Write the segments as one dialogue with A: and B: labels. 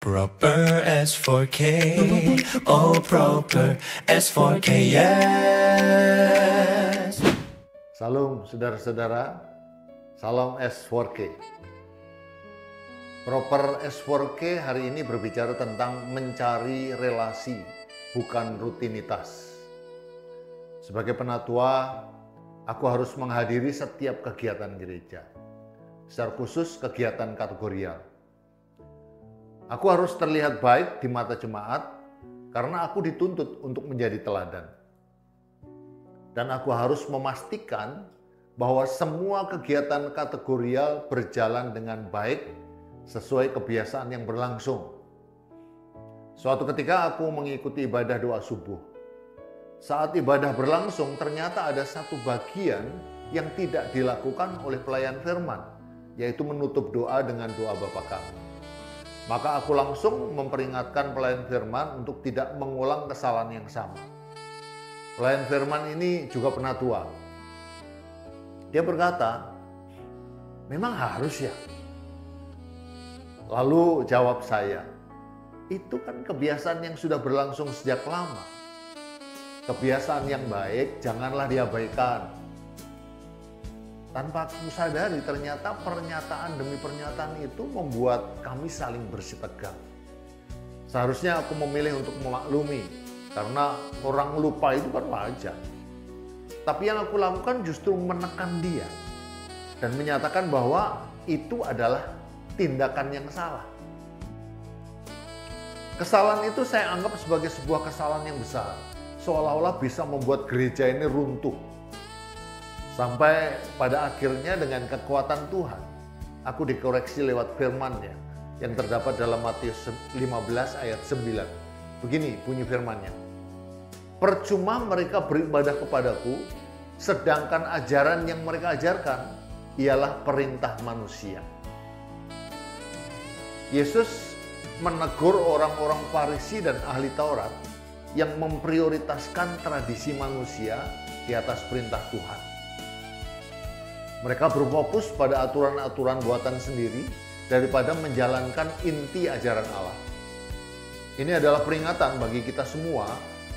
A: Proper S4K, oh proper S4K, yes.
B: Salam saudara-saudara, salam S4K. Proper S4K hari ini berbicara tentang mencari relasi, bukan rutinitas. Sebagai penatua, aku harus menghadiri setiap kegiatan gereja, secara khusus kegiatan kategorial. Aku harus terlihat baik di mata jemaat karena aku dituntut untuk menjadi teladan. Dan aku harus memastikan bahwa semua kegiatan kategorial berjalan dengan baik sesuai kebiasaan yang berlangsung. Suatu ketika aku mengikuti ibadah doa subuh. Saat ibadah berlangsung ternyata ada satu bagian yang tidak dilakukan oleh pelayan firman, yaitu menutup doa dengan doa Bapa Kami. Maka aku langsung memperingatkan pelayan firman untuk tidak mengulang kesalahan yang sama. Pelayan firman ini juga penatua. Dia berkata, memang harus ya? Lalu jawab saya, itu kan kebiasaan yang sudah berlangsung sejak lama. Kebiasaan yang baik janganlah diabaikan. Tanpa aku sadari ternyata pernyataan demi pernyataan itu membuat kami saling bersitegang. Seharusnya aku memilih untuk memaklumi karena orang lupa itu kan wajar. Tapi yang aku lakukan justru menekan dia dan menyatakan bahwa itu adalah tindakan yang salah. Kesalahan itu saya anggap sebagai sebuah kesalahan yang besar, seolah-olah bisa membuat gereja ini runtuh. Sampai pada akhirnya dengan kekuatan Tuhan, aku dikoreksi lewat firman-Nya yang terdapat dalam Matius 15 ayat 9. Begini bunyi firman-Nya. Percuma mereka beribadah kepadaku, sedangkan ajaran yang mereka ajarkan ialah perintah manusia. Yesus menegur orang-orang Farisi dan ahli Taurat yang memprioritaskan tradisi manusia di atas perintah Tuhan. Mereka berfokus pada aturan-aturan buatan sendiri daripada menjalankan inti ajaran Allah. Ini adalah peringatan bagi kita semua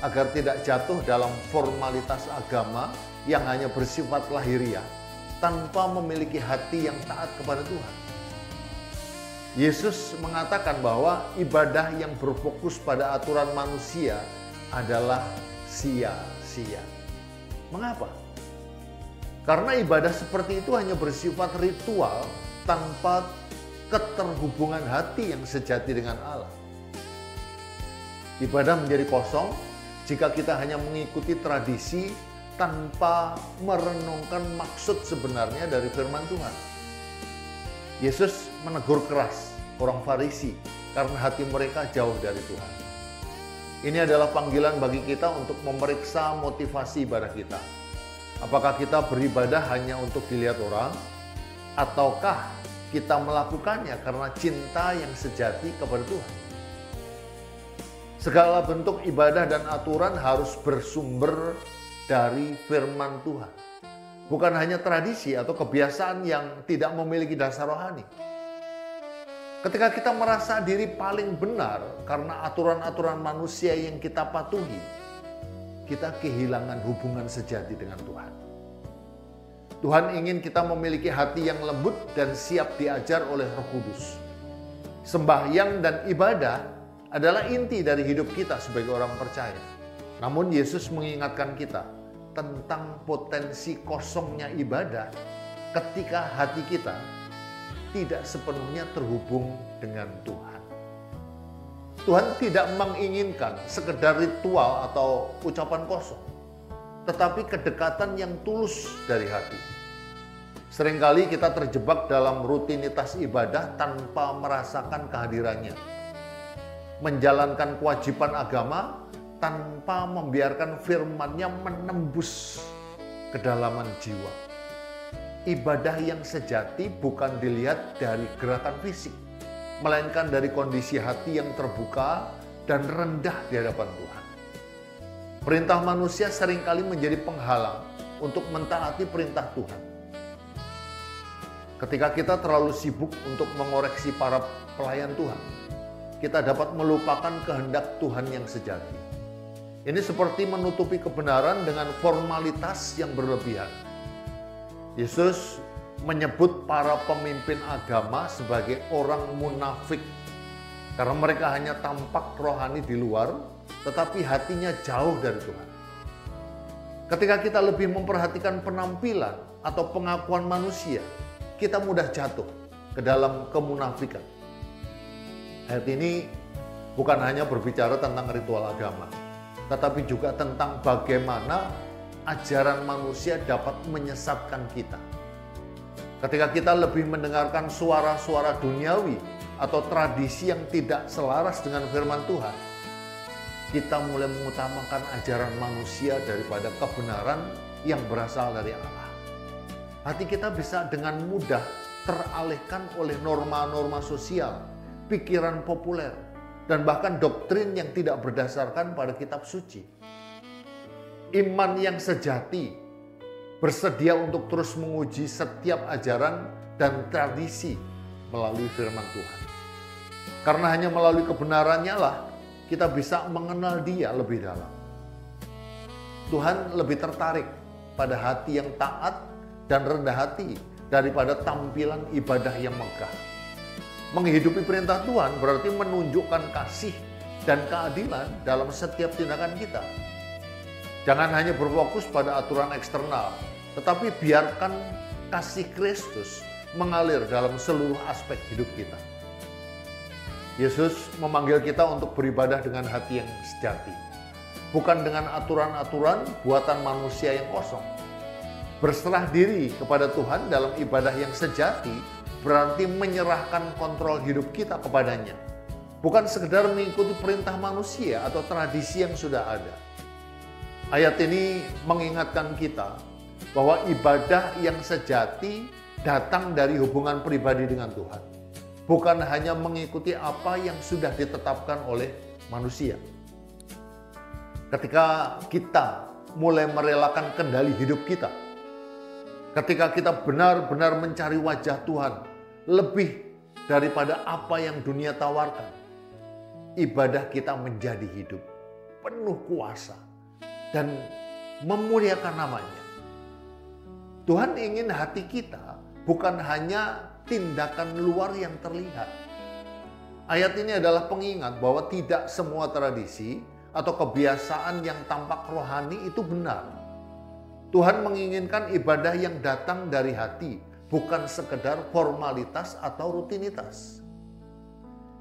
B: agar tidak jatuh dalam formalitas agama yang hanya bersifat lahiriah tanpa memiliki hati yang taat kepada Tuhan. Yesus mengatakan bahwa ibadah yang berfokus pada aturan manusia adalah sia-sia. Mengapa? Karena ibadah seperti itu hanya bersifat ritual tanpa keterhubungan hati yang sejati dengan Allah. Ibadah menjadi kosong jika kita hanya mengikuti tradisi tanpa merenungkan maksud sebenarnya dari firman Tuhan. Yesus menegur keras orang Farisi karena hati mereka jauh dari Tuhan. Ini adalah panggilan bagi kita untuk memeriksa motivasi ibadah kita. Apakah kita beribadah hanya untuk dilihat orang, ataukah kita melakukannya karena cinta yang sejati kepada Tuhan? Segala bentuk ibadah dan aturan harus bersumber dari firman Tuhan. Bukan hanya tradisi atau kebiasaan yang tidak memiliki dasar rohani. Ketika kita merasa diri paling benar karena aturan-aturan manusia yang kita patuhi, kita kehilangan hubungan sejati dengan Tuhan. Tuhan ingin kita memiliki hati yang lembut dan siap diajar oleh Roh Kudus. Sembahyang dan ibadah adalah inti dari hidup kita sebagai orang percaya. Namun Yesus mengingatkan kita tentang potensi kosongnya ibadah ketika hati kita tidak sepenuhnya terhubung dengan Tuhan. Tuhan tidak menginginkan sekedar ritual atau ucapan kosong, tetapi kedekatan yang tulus dari hati. Seringkali kita terjebak dalam rutinitas ibadah tanpa merasakan kehadirannya. Menjalankan kewajiban agama tanpa membiarkan firman-Nya menembus kedalaman jiwa. Ibadah yang sejati bukan dilihat dari gerakan fisik, melainkan dari kondisi hati yang terbuka dan rendah di hadapan Tuhan. Perintah manusia seringkali menjadi penghalang untuk mentaati perintah Tuhan. Ketika kita terlalu sibuk untuk mengoreksi para pelayan Tuhan, kita dapat melupakan kehendak Tuhan yang sejati. Ini seperti menutupi kebenaran dengan formalitas yang berlebihan. Yesus menyebut para pemimpin agama sebagai orang munafik karena mereka hanya tampak rohani di luar, tetapi hatinya jauh dari Tuhan. Ketika kita lebih memperhatikan penampilan atau pengakuan manusia, kita mudah jatuh ke dalam kemunafikan. Ayat ini bukan hanya berbicara tentang ritual agama, tetapi juga tentang bagaimana ajaran manusia dapat menyesatkan kita. Ketika kita lebih mendengarkan suara-suara duniawi atau tradisi yang tidak selaras dengan firman Tuhan, kita mulai mengutamakan ajaran manusia daripada kebenaran yang berasal dari Allah. Hati kita bisa dengan mudah teralihkan oleh norma-norma sosial, pikiran populer, dan bahkan doktrin yang tidak berdasarkan pada kitab suci. Iman yang sejati bersedia untuk terus menguji setiap ajaran dan tradisi melalui firman Tuhan. Karena hanya melalui kebenarannya lah kita bisa mengenal Dia lebih dalam. Tuhan lebih tertarik pada hati yang taat dan rendah hati daripada tampilan ibadah yang megah. Menghidupi perintah Tuhan berarti menunjukkan kasih dan keadilan dalam setiap tindakan kita. Jangan hanya berfokus pada aturan eksternal, tetapi biarkan kasih Kristus mengalir dalam seluruh aspek hidup kita. Yesus memanggil kita untuk beribadah dengan hati yang sejati, bukan dengan aturan-aturan buatan manusia yang kosong. Berserah diri kepada Tuhan dalam ibadah yang sejati berarti menyerahkan kontrol hidup kita kepadanya, bukan sekedar mengikuti perintah manusia atau tradisi yang sudah ada. Ayat ini mengingatkan kita bahwa ibadah yang sejati datang dari hubungan pribadi dengan Tuhan, bukan hanya mengikuti apa yang sudah ditetapkan oleh manusia. Ketika kita mulai merelakan kendali hidup kita, ketika kita benar-benar mencari wajah Tuhan lebih daripada apa yang dunia tawarkan, ibadah kita menjadi hidup, penuh kuasa, dan memuliakan namanya. Tuhan ingin hati kita bukan hanya tindakan luar yang terlihat. Ayat ini adalah pengingat bahwa tidak semua tradisi atau kebiasaan yang tampak rohani itu benar. Tuhan menginginkan ibadah yang datang dari hati, bukan sekedar formalitas atau rutinitas.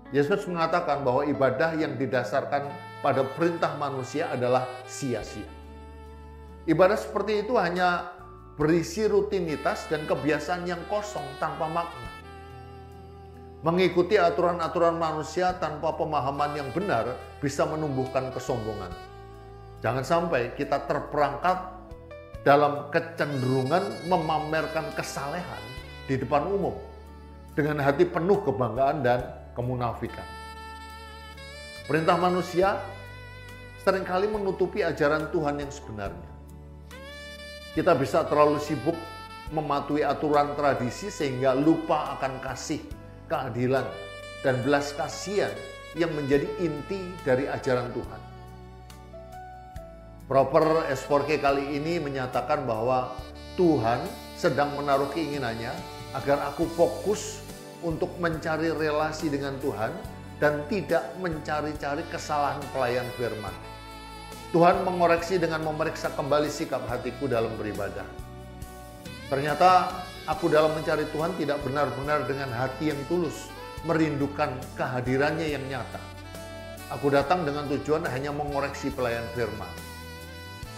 B: Yesus mengatakan bahwa ibadah yang didasarkan pada perintah manusia adalah sia-sia. Ibadah seperti itu hanya berisi rutinitas dan kebiasaan yang kosong tanpa makna. Mengikuti aturan-aturan manusia tanpa pemahaman yang benar bisa menumbuhkan kesombongan. Jangan sampai kita terperangkap dalam kecenderungan memamerkan kesalehan di depan umum dengan hati penuh kebanggaan dan kemunafikan. Perintah manusia seringkali menutupi ajaran Tuhan yang sebenarnya. Kita bisa terlalu sibuk mematuhi aturan tradisi sehingga lupa akan kasih, keadilan, dan belas kasihan yang menjadi inti dari ajaran Tuhan. Proper S4K kali ini menyatakan bahwa Tuhan sedang menaruh keinginannya agar aku fokus untuk mencari relasi dengan Tuhan dan tidak mencari-cari kesalahan pelayan firman. Tuhan mengoreksi dengan memeriksa kembali sikap hatiku dalam beribadah. Ternyata aku dalam mencari Tuhan tidak benar-benar dengan hati yang tulus, merindukan kehadirannya yang nyata. Aku datang dengan tujuan hanya mengoreksi pelayan firman.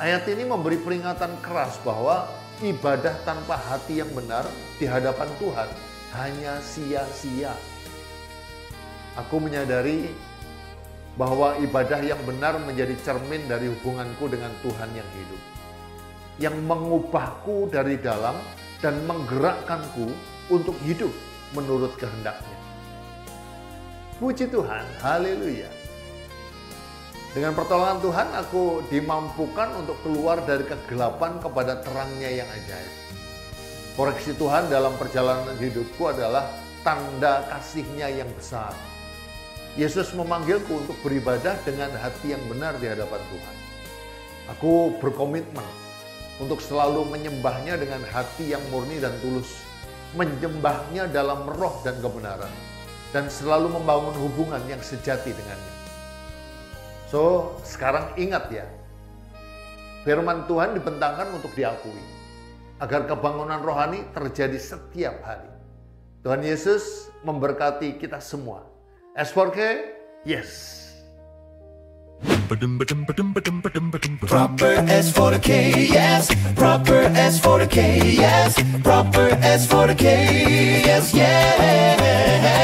B: Ayat ini memberi peringatan keras bahwa ibadah tanpa hati yang benar di hadapan Tuhan hanya sia-sia. Aku menyadari bahwa ibadah yang benar menjadi cermin dari hubunganku dengan Tuhan yang hidup, yang mengubahku dari dalam dan menggerakkanku untuk hidup menurut kehendak-Nya. Puji Tuhan, haleluya. Dengan pertolongan Tuhan, aku dimampukan untuk keluar dari kegelapan kepada terang-Nya yang ajaib. Koreksi Tuhan dalam perjalanan hidupku adalah tanda kasih-Nya yang besar. Yesus memanggilku untuk beribadah dengan hati yang benar di hadapan Tuhan. Aku berkomitmen untuk selalu menyembahnya dengan hati yang murni dan tulus, menyembahnya dalam roh dan kebenaran, dan selalu membangun hubungan yang sejati dengannya. So, sekarang ingat ya, firman Tuhan dibentangkan untuk diakui, agar kebangunan rohani terjadi setiap hari. Tuhan Yesus memberkati kita semua. S4K, yes.
A: Proper S for the K, yes. Proper S for the K, yes. Proper S for the K, yes, yes.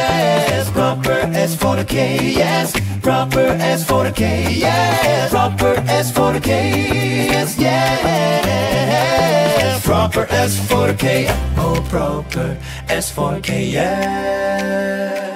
A: Proper S for the K, yes. Proper S for the K, yes. Proper S for the K, yes, yes. Proper S for the K, oh proper S for the K, yes.